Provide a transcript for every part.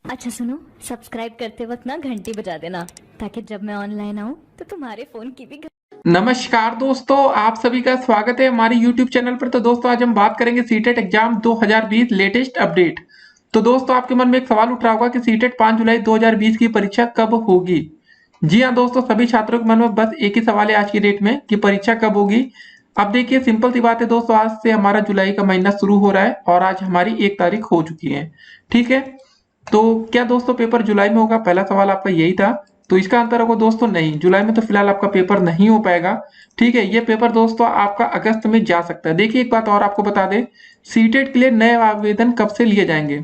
अच्छा सुनो, सब्सक्राइब करते वक्त ना घंटी बजा देना ताकि जब मैं ऑनलाइन आऊँ तो तुम्हारे फोन की भी नमस्कार दोस्तों, आप सभी का स्वागत है हमारे YouTube चैनल पर। तो दोस्तों आज हम बात करेंगे सीटेट एग्जाम 2020 लेटेस्ट अपडेट। तो दोस्तों आपके मन में एक सवाल उठ रहा होगा कि सीटेट 5 जुलाई 2020 की परीक्षा कब होगी। जी हाँ दोस्तों, सभी छात्रों के मन में बस एक ही सवाल है आज की डेट में कि परीक्षा कब होगी। अब देखिए सिंपल सी बात है दोस्तों, आज से हमारा जुलाई का महीना शुरू हो रहा है और आज हमारी 1 तारीख हो चुकी है। ठीक है, तो क्या दोस्तों पेपर जुलाई में होगा? पहला सवाल आपका यही था। तो इसका आंसर होगा दोस्तों नहीं, जुलाई में तो फिलहाल आपका पेपर नहीं हो पाएगा। ठीक है, ये पेपर दोस्तों आपका अगस्त में जा सकता है। देखिए एक बात और आपको बता दें, सीटेट के लिए नए आवेदन कब से लिए जाएंगे।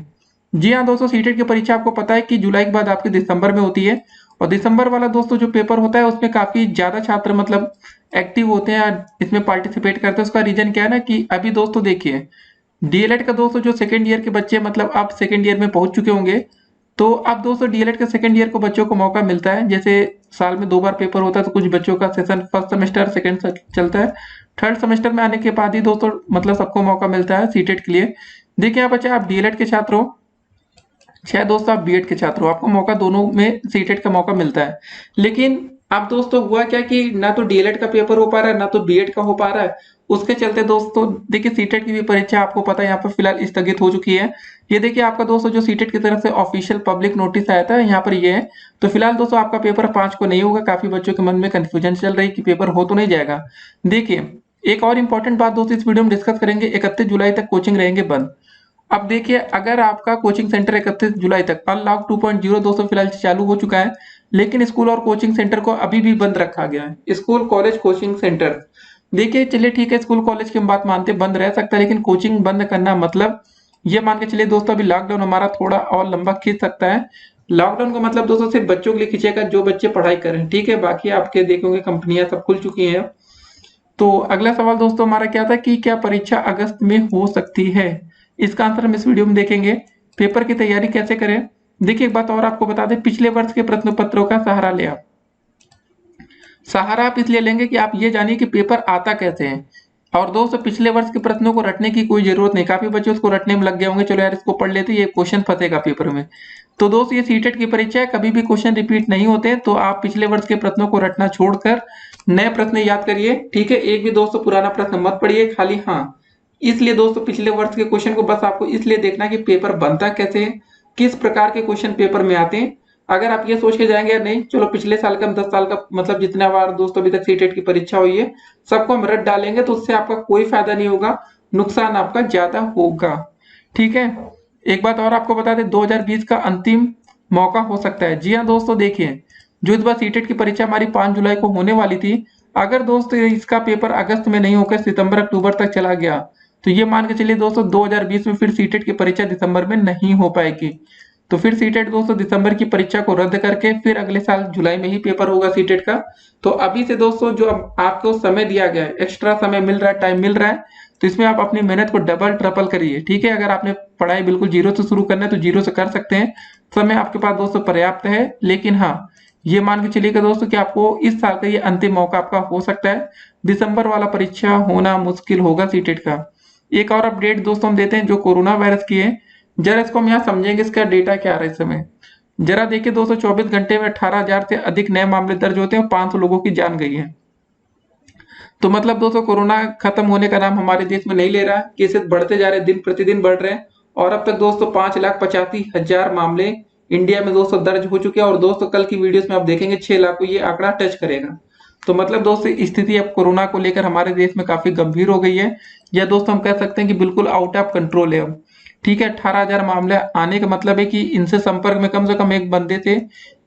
जी हाँ दोस्तों, सीटेट की परीक्षा आपको पता है कि जुलाई के बाद आपके दिसंबर में होती है। और दिसंबर वाला दोस्तों जो पेपर होता है उसमें काफी ज्यादा छात्र मतलब एक्टिव होते हैं, इसमें पार्टिसिपेट करते हैं। उसका रीजन क्या है ना कि अभी दोस्तों देखिए, डीएलएड का दोस्तों जो सेकंड ईयर के बच्चे मतलब अब सेकंड ईयर में पहुंच चुके होंगे, तो अब दोस्तों डीएलएड के सेकंड ईयर को बच्चों को मौका मिलता है। जैसे साल में 2 बार पेपर होता है, तो कुछ बच्चों का सेशन फर्स्ट सेमेस्टर सेकंड चलता है। थर्ड सेमेस्टर में आने के बाद ही दोस्तों मतलब सबको मौका मिलता है सीटेट के लिए। देखिए यहाँ बच्चे आप डीएलएड के छात्र हो, शायद दोस्तों आप बीएड के छात्र हो, आपको मौका दोनों में सीटेट का मौका मिलता है। लेकिन अब दोस्तों हुआ क्या कि ना तो डीएलएड का पेपर हो पा रहा है ना तो बीएड का हो पा रहा है। उसके चलते दोस्तों देखिए सीटेट की भी परीक्षा आपको पता है यहाँ पर फिलहाल स्थगित हो चुकी है। ये देखिए आपका दोस्तों जो सीटेट की तरफ से ऑफिशियल पब्लिक नोटिस आया था यहाँ पर ये है। तो फिलहाल दोस्तों आपका पेपर 5 को नहीं होगा। काफी बच्चों के मन में कंफ्यूजन चल रही है कि पेपर हो तो नहीं जाएगा। देखिए एक और इम्पोर्टेंट बात दोस्तों इस वीडियो में डिस्कस करेंगे, 31 जुलाई तक कोचिंग रहेंगे बंद। अब देखिए अगर आपका कोचिंग सेंटर 31 जुलाई तक अनलॉक 2.0 दोस्तों फिलहाल चालू हो चुका है, लेकिन स्कूल और कोचिंग सेंटर को अभी भी बंद रखा गया है। स्कूल कॉलेज कोचिंग सेंटर देखिए, चलिए ठीक है, स्कूल कॉलेज की हम बात मानते हैं बंद रह सकता है, लेकिन कोचिंग बंद करना मतलब ये मान के चलिए दोस्तों अभी लॉकडाउन हमारा थोड़ा और लंबा खींच सकता है। लॉकडाउन का मतलब दोस्तों सिर्फ बच्चों के लिए खींचेगा जो बच्चे पढ़ाई करें। ठीक है, बाकी आपके देखोगे कंपनियां सब खुल चुकी हैं। तो अगला सवाल दोस्तों हमारा क्या था कि क्या परीक्षा अगस्त में हो सकती है। इसका आंसर हम इस वीडियो में देखेंगे। पेपर की तैयारी कैसे करें, देखिए एक बात और आपको बता दें, पिछले वर्ष के प्रश्न पत्रों का सहारा ले। आप सहारा आप इसलिए लेंगे कि आप ये जानिए कि पेपर आता कैसे है। और दोस्तों पिछले वर्ष के प्रश्नों को रटने की कोई जरूरत नहीं, काफी बच्चे उसको रटने में लग गए होंगे, चलो यार इसको पढ़ लेते ये क्वेश्चन फंसेगा पेपर में। तो दोस्त ये सीटेट की परीक्षा है, कभी भी क्वेश्चन रिपीट नहीं होते, तो आप पिछले वर्ष के प्रश्नों को रटना छोड़कर नए प्रश्न याद करिए। ठीक है, एक भी दोस्तों पुराना प्रश्न मत पढ़िए खाली। हाँ, इसलिए दोस्तों पिछले वर्ष के क्वेश्चन को बस आपको इसलिए देखना कि पेपर बनता कैसे है, किस प्रकार के क्वेश्चन पेपर में आते हैं। अगर आप ये सोच के जाएंगे नहीं चलो पिछले साल का 10 साल का मतलब जितना बार दोस्तों अभी तक सीटेट की परीक्षा हुई है सबको हम रट डालेंगे, तो उससे आपका कोई फायदा नहीं होगा, नुकसान आपका ज्यादा होगा। ठीक है, एक बात और आपको बता दें, 2020 का अंतिम मौका हो सकता है। जी हाँ दोस्तों, देखिए जो इस बार सीटेट की परीक्षा हमारी 5 जुलाई को होने वाली थी, अगर दोस्तों इसका पेपर अगस्त में नहीं होकर सितंबर अक्टूबर तक चला गया, तो ये मान के चलिए दोस्तों 2020 में फिर सीटेट की परीक्षा दिसंबर में नहीं हो पाएगी। तो फिर सीटेट दोस्तों दिसंबर की परीक्षा को रद्द करके फिर अगले साल जुलाई में ही पेपर होगा सीटेट का। तो अभी से दोस्तों जो अब आपको समय दिया गया है, एक्स्ट्रा समय मिल रहा है, टाइम मिल रहा है, तो इसमें आप अपनी मेहनत को डबल ट्रिपल करिए। ठीक है, अगर आपने पढ़ाई बिल्कुल जीरो से शुरू करना है तो जीरो से कर सकते हैं, समय आपके पास दोस्तों पर्याप्त है। लेकिन हाँ, ये मान के चलिएगा दोस्तों कि आपको इस साल का ये अंतिम मौका आपका हो सकता है, दिसंबर वाला परीक्षा होना मुश्किल होगा सीटेट का। एक और अपडेट दोस्तों हम देते हैं जो कोरोना वायरस की है, जरा इसको हम यहाँ समझेंगे, इसका डेटा क्या आ रहा है इस समय। जरा देखिए दोस्तों 24 घंटे में 18,000 से अधिक नए मामले दर्ज होते हैं और 500 लोगों की जान गई है। तो मतलब दोस्तों कोरोना खत्म होने का नाम हमारे देश में नहीं ले रहा, केसेस बढ़ते जा रहे हैं, दिन प्रतिदिन बढ़ रहे हैं। और अब तक दोस्तों 5,85,000 मामले इंडिया में दोस्तों दर्ज हो चुके हैं। और दोस्तों कल की वीडियोस में आप देखेंगे 6 लाख को ये आंकड़ा टच करेगा। तो मतलब दोस्तों स्थिति अब कोरोना को लेकर हमारे देश में काफी गंभीर हो गई है, या दोस्तों हम कह सकते हैं कि बिल्कुल आउट ऑफ कंट्रोल है अब। ठीक है, 18,000 मामले आने का मतलब है कि इनसे संपर्क में कम से कम एक बंदे से,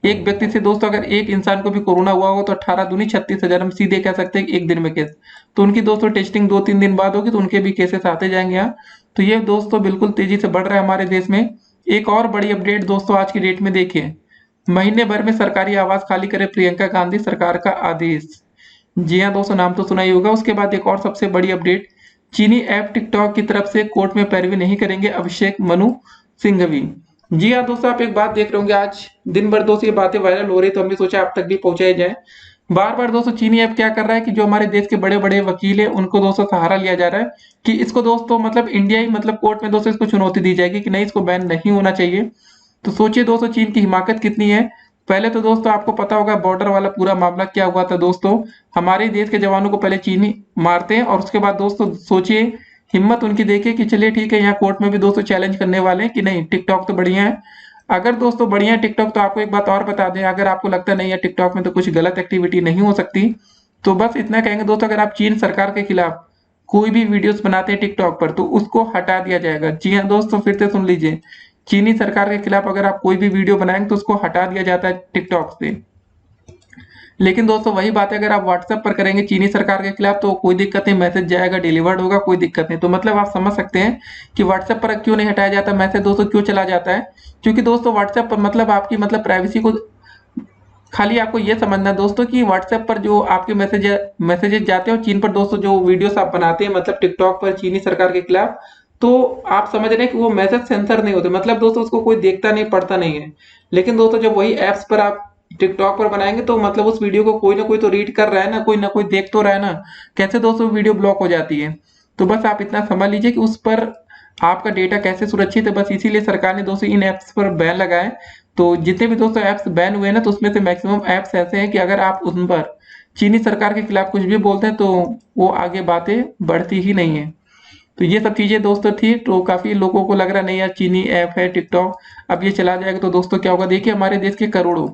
एक व्यक्ति से दोस्तों अगर एक इंसान को भी कोरोना हुआ होगा तो 18 दूनी 36,000 हम सीधे कह सकते हैं कि एक दिन में केस। तो उनकी दोस्तों टेस्टिंग 2-3 दिन बाद होगी तो उनके भी केसेस आते जाएंगे यहाँ। तो ये दोस्तों बिल्कुल तेजी से बढ़ रहा है हमारे देश में। एक और बड़ी अपडेट दोस्तों आज की डेट में देखिए, महीने भर में सरकारी आवास खाली करे प्रियंका गांधी, सरकार का आदेश। जी हाँ दोस्तों, नाम तो सुना ही होगा। उसके बाद एक और सबसे बड़ी अपडेट, चीनी ऐप टिकटॉक की तरफ से कोर्ट में पैरवी नहीं करेंगे अभिषेक मनु सिंघवी। जी हाँ दोस्तों, आप एक बात देख रहे होंगे, आज दिन भर दोस्तों ये बातें वायरल हो रही, तो हमने सोचा आप तक भी पहुंचाई जाए। बार बार दोस्तों चीनी ऐप क्या कर रहा है कि जो हमारे देश के बड़े बड़े वकील है उनको दोस्तों सहारा लिया जा रहा है कि इसको दोस्तों मतलब इंडिया ही मतलब कोर्ट में दोस्तों इसको चुनौती दी जाएगी कि नहीं इसको बैन नहीं होना चाहिए। तो सोचिए दोस्तों चीन की हिमाकत कितनी है। पहले तो दोस्तों आपको पता होगा बॉर्डर वाला पूरा मामला क्या हुआ था दोस्तों, हमारे देश के जवानों को पहले चीनी मारते हैं और उसके बाद दोस्तों सोचिए हिम्मत उनकी देखिए कि चलिए ठीक है यहाँ कोर्ट में भी दोस्तों चैलेंज करने वाले हैं कि नहीं टिकटॉक तो बढ़िया है। अगर दोस्तों बढ़िया है टिकटॉक तो आपको एक बात और बता दें, अगर आपको लगता नहीं है टिकटॉक में तो कुछ गलत एक्टिविटी नहीं हो सकती, तो बस इतना कहेंगे दोस्तों, अगर आप चीन सरकार के खिलाफ कोई भी वीडियोस बनाते हैं टिकटॉक पर तो उसको हटा दिया जाएगा। जी हाँ दोस्तों, फिर से सुन लीजिए, चीनी सरकार के खिलाफ अगर आप कोई भी वीडियो बनाएंगे तो उसको हटा दिया जाता है टिकटॉक से। लेकिन दोस्तों वही बात है, अगर आप व्हाट्सएप पर करेंगे चीनी सरकार के खिलाफ तो कोई दिक्कत नहीं, मैसेज जाएगा, डिलीवर्ड होगा, कोई दिक्कत नहीं। तो मतलब आप समझ सकते हैं कि व्हाट्सएप पर क्यों नहीं हटाया जाता मैसेज दोस्तों, क्यों चला जाता है, क्योंकि दोस्तों व्हाट्सएप पर मतलब आपकी मतलब प्राइवेसी को, खाली आपको ये समझना है दोस्तों कि व्हाट्सएप पर जो आपके मैसेजेस जाते हैं और चीन पर दोस्तों जो वीडियोस आप बनाते हैं मतलब टिकटॉक पर चीनी सरकार के खिलाफ, तो आप समझ रहे हैं कि वो मैसेज सेंसर नहीं होते, मतलब दोस्तों उसको कोई देखता नहीं पढ़ता नहीं है। लेकिन दोस्तों जब वही एप्स पर आप टिकटॉक पर बनाएंगे तो मतलब उस वीडियो को कोई ना कोई तो रीड कर रहा है ना कोई देख तो रहा है ना, कैसे दोस्तों वीडियो ब्लॉक हो जाती है। तो बस आप इतना समझ लीजिए कि उस पर आपका डेटा कैसे सुरक्षित है, बस इसीलिए सरकार ने दोस्तों इन एप्स पर बैन लगाए। तो जितने भी दोस्तों ऐप्स बैन हुए ना तो उसमें से मैक्सिमम ऐप्स ऐसे हैं कि अगर आप उन पर चीनी सरकार के खिलाफ कुछ भी बोलते हैं तो वो आगे बातें बढ़ती ही नहीं है। तो ये सब चीजें दोस्तों थी, तो काफी लोगों को लग रहा नहीं यार चीनी ऐप है टिकटॉक अब ये चला जाएगा तो दोस्तों क्या होगा, देखिए हमारे देश के करोड़ों,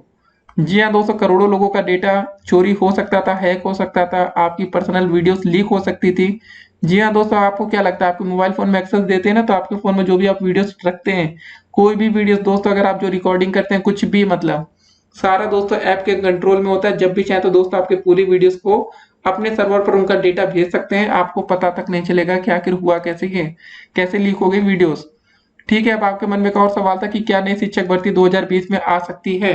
जी हाँ दोस्तों करोड़ों लोगों का डेटा चोरी हो सकता था, हैक हो सकता था, आपकी पर्सनल वीडियोस लीक हो सकती थी। जी हाँ दोस्तों, आपको क्या लगता है आपके मोबाइल फोन में एक्सेस देते हैं ना तो आपके फोन में जो भी आप वीडियोस रखते हैं, कोई भी वीडियोस दोस्तों अगर आप जो रिकॉर्डिंग करते हैं कुछ भी मतलब सारा दोस्तों ऐप के कंट्रोल में होता है। जब भी चाहे तो दोस्तों आपके पूरी वीडियोस को अपने सर्वर पर उनका डेटा भेज सकते हैं, आपको पता तक नहीं चलेगा कि आखिर हुआ कैसे है, कैसे लीक हो गई वीडियोस। ठीक है, अब आपके मन में एक और सवाल था कि क्या नई शिक्षक भर्ती 2020 में आ सकती है,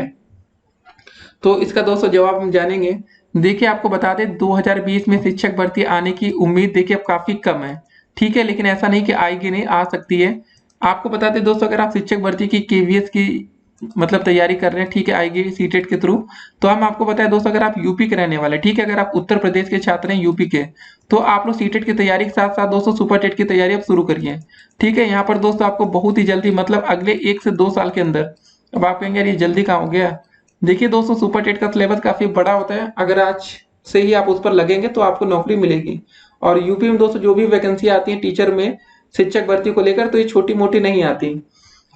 तो इसका दोस्तों जवाब हम जानेंगे। देखिए आपको बता दें 2020 में शिक्षक भर्ती आने की उम्मीद देखिए अब काफी कम है। ठीक है, लेकिन ऐसा नहीं कि आएगी नहीं, आ सकती है। आपको बता दें दोस्तों अगर आप शिक्षक भर्ती की केवीएस की मतलब तैयारी कर रहे हैं, ठीक है, आएगी सीटेट के थ्रू, तो हम आपको बताएं दोस्तों अगर आप यूपी के रहने वाले, ठीक है, अगर आप उत्तर प्रदेश के छात्र हैं यूपी के, तो आप लोग सीटेट की तैयारी के साथ साथ दोस्तों सुपर टेट की तैयारी अब शुरू करिए। ठीक है, यहाँ पर दोस्तों आपको बहुत ही जल्दी मतलब अगले 1 से 2 साल के अंदर, अब आप कहेंगे यार ये जल्दी कहाँ हो गया, देखिए दोस्तों सुपर टेट का सिलेबस काफी बड़ा होता है, अगर आज से ही आप उस पर लगेंगे तो आपको नौकरी मिलेगी। और यूपी में दोस्तों जो भी वैकेंसी आती है टीचर में शिक्षक भर्ती को लेकर तो ये छोटी मोटी नहीं आती।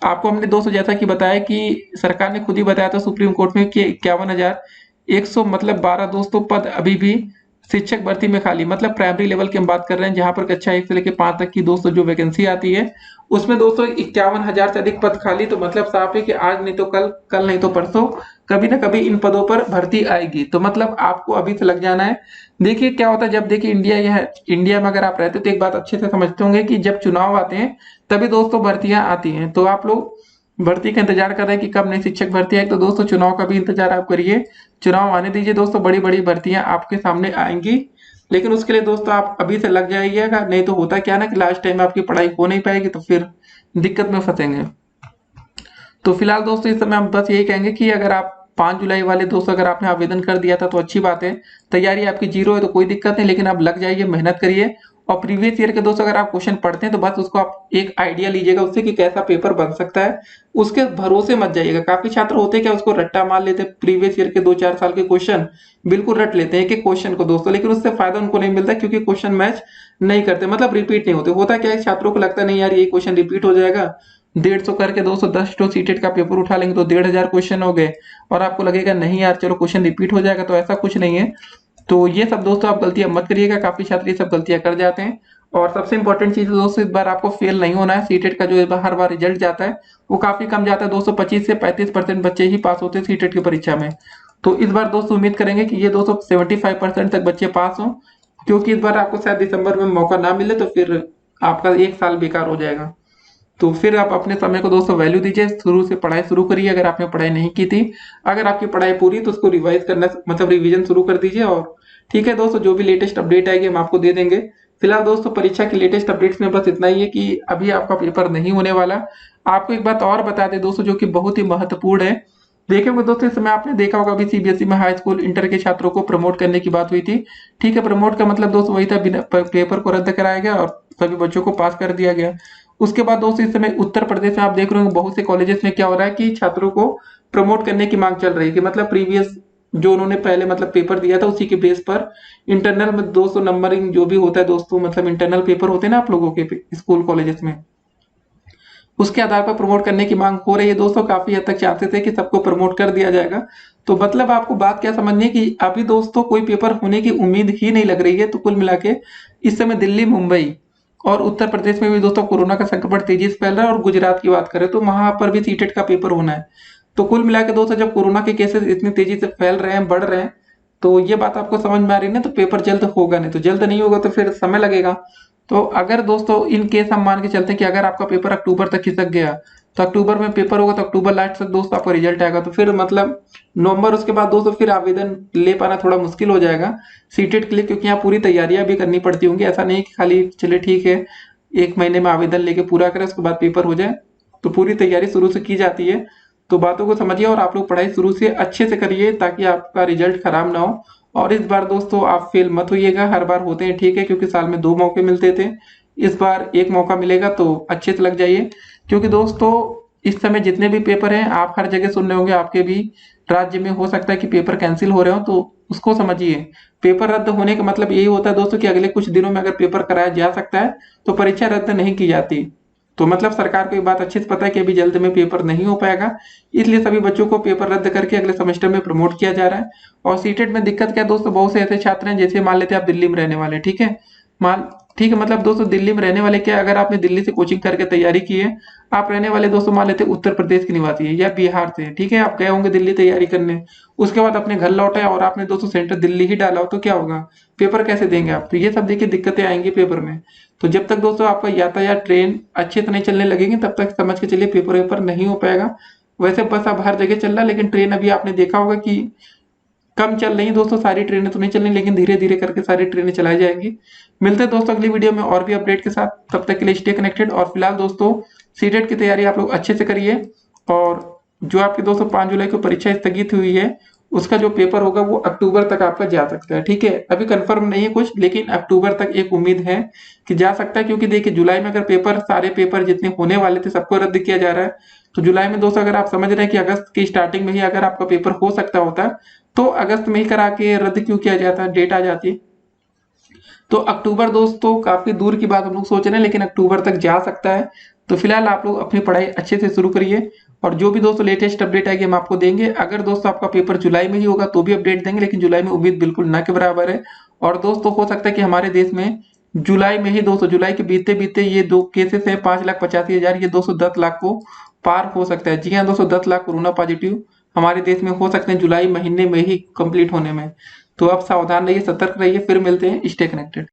आपको हमने दोस्तों जैसा कि बताया कि सरकार ने खुद ही बताया था सुप्रीम कोर्ट में कि 51,100 मतलब 12 दोस्तों पद अभी भी शिक्षक भर्ती में खाली, मतलब प्राइमरी लेवल की हम बात कर रहे हैं जहां पर कक्षा 1 से लेकर 5 तक की दोस्तों जो वैकेंसी आती है उसमें दोस्तों 51,000 से अधिक पद खाली। तो मतलब साफ है कि आज नहीं तो कल, कल नहीं तो परसों कभी ना कभी इन पदों पर भर्ती आएगी, तो मतलब आपको अभी से लग जाना है। देखिए क्या होता है जब देखिए इंडिया में अगर आप रहते तो एक बात अच्छे से समझते होंगे कि जब चुनाव आते हैं तभी दोस्तों भर्तियां आती हैं, तो आप लोग भर्ती का इंतजार कर रहे हैं कि कब नई शिक्षक भर्ती आएगी, तो दोस्तों चुनाव का भी इंतजार आप करिए, चुनाव आने दीजिए दोस्तों, बड़ी बड़ी भर्तियां आपके सामने आएंगी। लेकिन उसके लिए दोस्तों आप अभी से लग जाइएगा, नहीं तो होता क्या ना कि लास्ट टाइम आपकी पढ़ाई हो नहीं पाएगी तो फिर दिक्कत में फंसेंगे। तो फिलहाल दोस्तों इस समय हम बस यही कहेंगे कि अगर आप 5 जुलाई वाले दोस्तों अगर आपने आवेदन कर दिया था तो अच्छी बात है, तैयारी आपकी जीरो है तो कोई दिक्कत नहीं, लेकिन आप लग जाइए, मेहनत करिए। और प्रीवियस ईयर के दोस्तों अगर आप क्वेश्चन पढ़ते हैं तो बस उसको आप एक आइडिया लीजिएगा उससे कि कैसा पेपर बन सकता है, उसके भरोसे मत जाइएगा। काफी छात्र होते हैं क्या उसको रट्टा मार लेते हैं, प्रीवियस ईयर के 2-4 साल के क्वेश्चन बिल्कुल रट लेते हैं एक एक क्वेश्चन को दोस्तों, लेकिन उससे फायदा उनको नहीं मिलता क्योंकि क्वेश्चन मैच नहीं करते, मतलब रिपीट नहीं होते। होता क्या है छात्रों को लगता नहीं यार ये क्वेश्चन रिपीट हो जाएगा, 150 करके 210 तो सीटेट का पेपर उठा लेंगे तो 1,500 क्वेश्चन हो गए, और आपको लगेगा नहीं यार चलो क्वेश्चन रिपीट हो जाएगा, तो ऐसा कुछ नहीं है। तो ये सब दोस्तों आप गलतियां मत करिएगा, काफी छात्र ये सब गलतियां कर जाते हैं। और सबसे इंपॉर्टेंट चीज दोस्तों इस बार आपको फेल नहीं होना है, सीटेट का जो हर बार रिजल्ट जाता है वो काफी कम जाता है दोस्तों, 25 से 35% बच्चे ही पास होते हैं सीटेट की परीक्षा में। तो इस बार दोस्तों उम्मीद करेंगे कि ये दोस्तों 75% तक बच्चे पास हों, क्योंकि इस बार आपको शायद दिसंबर में मौका ना मिले तो फिर आपका 1 साल बेकार हो जाएगा। तो फिर आप अपने समय को दोस्तों वैल्यू दीजिए, शुरू से पढ़ाई शुरू करिए, अगर आपने पढ़ाई नहीं की थी, अगर आपकी पढ़ाई पूरी तो उसको रिवाइज करना मतलब रिवीजन शुरू कर दीजिए। और ठीक है दोस्तों जो भी लेटेस्ट अपडेट आएगी हम आपको दे देंगे। फिलहाल दोस्तों परीक्षा की लेटेस्ट अपडेट्स में बस इतना ही है कि अभी आपका पेपर नहीं होने वाला। आपको एक बात और बता दें दोस्तों जो कि बहुत ही महत्वपूर्ण है, देखिए दोस्तों इस समय आपने देखा होगा अभी सीबीएसई में हाई स्कूल इंटर के छात्रों को प्रमोट करने की बात हुई थी। ठीक है, प्रमोट का मतलब दोस्तों वही था, बिना पेपर को रद्द कराया गया और सभी बच्चों को पास कर दिया गया। उसके बाद दोस्तों इस समय उत्तर प्रदेश में आप देख रहे हो बहुत से कॉलेजेस में क्या हो रहा है कि छात्रों को प्रमोट करने की मांग चल रही है कि मतलब प्रीवियस जो उन्होंने पहले मतलब पेपर दिया था उसी के बेस पर इंटरनल में 200 नंबरिंग जो भी होता है दोस्तों, मतलब इंटरनल पेपर होते हैं ना आप लोगों के स्कूल कॉलेजेस में, उसके आधार पर प्रमोट करने की मांग हो रही है दोस्तों। काफी हद तक चांसेस है कि सबको प्रमोट कर दिया जाएगा। तो मतलब आपको बात क्या समझनी है कि अभी दोस्तों कोई पेपर होने की उम्मीद ही नहीं लग रही है। तो कुल मिला के इस समय दिल्ली, मुंबई और उत्तर प्रदेश में भी दोस्तों कोरोना का संक्रमण तेजी से फैल रहा है। और गुजरात की बात करें तो वहां पर भी सीटेट का पेपर होना है। तो कुल मिला के दोस्तों जब कोरोना के केसेस इतनी तेजी से फैल रहे हैं, बढ़ रहे हैं, तो ये बात आपको समझ में आ रही है ना। तो पेपर जल्द होगा नहीं, तो जल्द नहीं होगा तो फिर समय लगेगा। तो अगर दोस्तों इन केस हम मान के चलते हैं कि अगर आपका पेपर अक्टूबर तक खिसक गया, तो अक्टूबर में पेपर होगा तो अक्टूबर लास्ट तक दोस्तों आपका रिजल्ट आएगा। तो फिर मतलब नवंबर, उसके बाद दोस्तों फिर आवेदन ले पाना थोड़ा मुश्किल हो जाएगा सीटेट के लिए, क्योंकि यहाँ पूरी तैयारियां भी करनी पड़ती होंगी। ऐसा नहीं कि खाली चले ठीक है 1 महीने में आवेदन लेके पूरा करें उसके बाद पेपर हो जाए। तो पूरी तैयारी शुरू से की जाती है। तो बातों को समझिए और आप लोग पढ़ाई शुरू से अच्छे से करिए ताकि आपका रिजल्ट खराब ना हो। और इस बार दोस्तों आप फेल मत होइएगा। हर बार होते हैं ठीक है, क्योंकि साल में 2 मौके मिलते थे, इस बार 1 मौका मिलेगा तो अच्छे से लग जाइए। क्योंकि दोस्तों इस समय जितने भी पेपर हैं आप हर जगह सुन रहे होंगे, आपके भी राज्य में हो सकता है कि पेपर कैंसिल हो रहे हो, तो उसको समझिए। पेपर रद्द होने का मतलब यही होता है दोस्तों कि अगले कुछ दिनों में अगर पेपर कराया जा सकता है तो परीक्षा रद्द नहीं की जाती। तो मतलब सरकार को ये बात अच्छे से पता है कि अभी जल्द में पेपर नहीं हो पाएगा, इसलिए सभी बच्चों को पेपर रद्द करके अगले सेमेस्टर में प्रमोट किया जा रहा है। और सीटेट में दिक्कत क्या है दोस्तों, बहुत से ऐसे छात्र हैं जैसे मान लेते हैं आप दिल्ली में रहने वाले, ठीक है, मान ठीक है, मतलब दोस्तों दिल्ली में रहने वाले क्या, अगर आपने दिल्ली से कोचिंग करके तैयारी की है, आप रहने वाले दोस्तों मान लेते हैं उत्तर प्रदेश के निवासी है या बिहार से, ठीक है, आप गए होंगे दिल्ली तैयारी करने, उसके बाद अपने घर लौटे और आपने दोस्तों सेंटर दिल्ली ही डाला हो, तो क्या होगा, पेपर कैसे देंगे आप। तो ये सब देखिए दिक्कतें आएंगी पेपर में। तो जब तक दोस्तों आपका यातायात ट्रेन अच्छे से नहीं चलने लगेंगे तब तक समझ के चलिए पेपर वेपर नहीं हो पाएगा। वैसे बस अब हर जगह चल रहा है, लेकिन ट्रेन अभी आपने देखा होगा कि कम चल रही है दोस्तों। सारी ट्रेनें तो नहीं चल रही, लेकिन धीरे धीरे करके सारी ट्रेनें चलाई जाएंगी। मिलते हैं दोस्तों अगली वीडियो में और भी अपडेट के साथ, तब तक के लिए स्टे कनेक्टेड। और फिलहाल दोस्तों सीटेट की तैयारी आप लोग अच्छे से करिए। और जो आपकी दोस्तों 5 जुलाई को परीक्षा स्थगित हुई है उसका जो पेपर होगा वो अक्टूबर तक आपका जा सकता है, ठीक है, अभी कंफर्म नहीं है कुछ, लेकिन अक्टूबर तक एक उम्मीद है कि जा सकता है। क्योंकि देखिए जुलाई में अगर पेपर, सारे पेपर जितने होने वाले थे सबको रद्द किया जा रहा है, तो जुलाई में दोस्तों अगर आप समझ रहे हैं कि अगस्त की स्टार्टिंग में ही अगर आपका पेपर हो सकता होता तो अगस्त में ही करा के रद्द क्यों किया जाता, डेट आ जाती। तो अक्टूबर दोस्तों काफी दूर की बात हम लोग सोच रहे हैं, लेकिन अक्टूबर तक जा सकता है। तो फिलहाल आप लोग अपनी पढ़ाई अच्छे से शुरू करिए और जो भी दोस्तों लेटेस्ट अपडेट आएगी हम आपको देंगे। अगर दोस्तों आपका पेपर जुलाई में ही होगा तो भी अपडेट देंगे, लेकिन जुलाई में उम्मीद बिल्कुल ना के बराबर है। और दोस्तों हो सकता है कि हमारे देश में जुलाई में ही, दोस्तों जुलाई के बीते बीते ये 2 केसेस है 5,85,000, ये 210 लाख को पार हो सकता है। जी हाँ दोस्तों, 10 लाख कोरोना पॉजिटिव हमारे देश में हो सकते हैं जुलाई महीने में ही कंप्लीट होने में। तो आप सावधान रहिए, सतर्क रहिए। फिर मिलते हैं, स्टे कनेक्टेड।